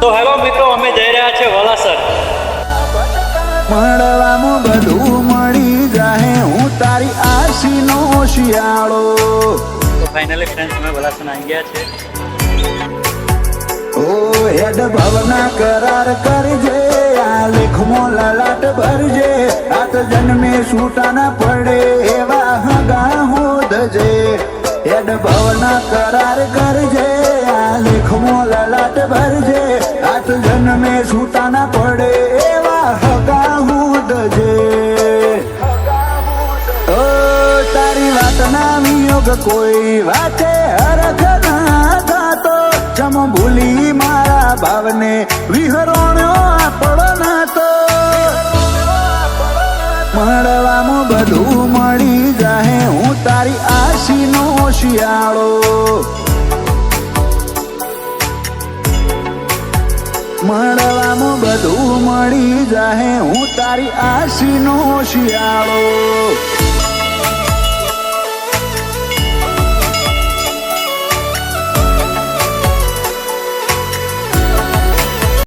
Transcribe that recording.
તો હેલો મિત્રો, અમે જઈ રહ્યા છે વલાસર. મળવામાં બધું મળી જાહે, હું તારી આશીનો શિયાળો. તો ફાઇનલી ફ્રેન્ડ્સ, અમે વલાસર આવી ગયા છે. ઓ હેડ ભાવના કરાર કરજે, આ લેખમાં લલાટ ભરજે, રાત જન્મે છૂટા ના પડે એવા હગા હોદજે. હેડ ભાવના કરાર કરજે, આ લેખમાં લલાટ ભરજે, રાત જન્મે છૂટા ના પડે એવા હગા હોદજે. ઓ તારી વાત ના વિયોગ કોઈ વાતે હરખ ના થતો, ચમ ભૂલી મારા ભાવને વિહરોણ્યો આપણો નાતો. મળવામાં બધું મળી જાહે, હું તારી આશીનો શિયાળો. મળવામાં બધું મળી જાહે, હું તારી આશીનો શિયાળો.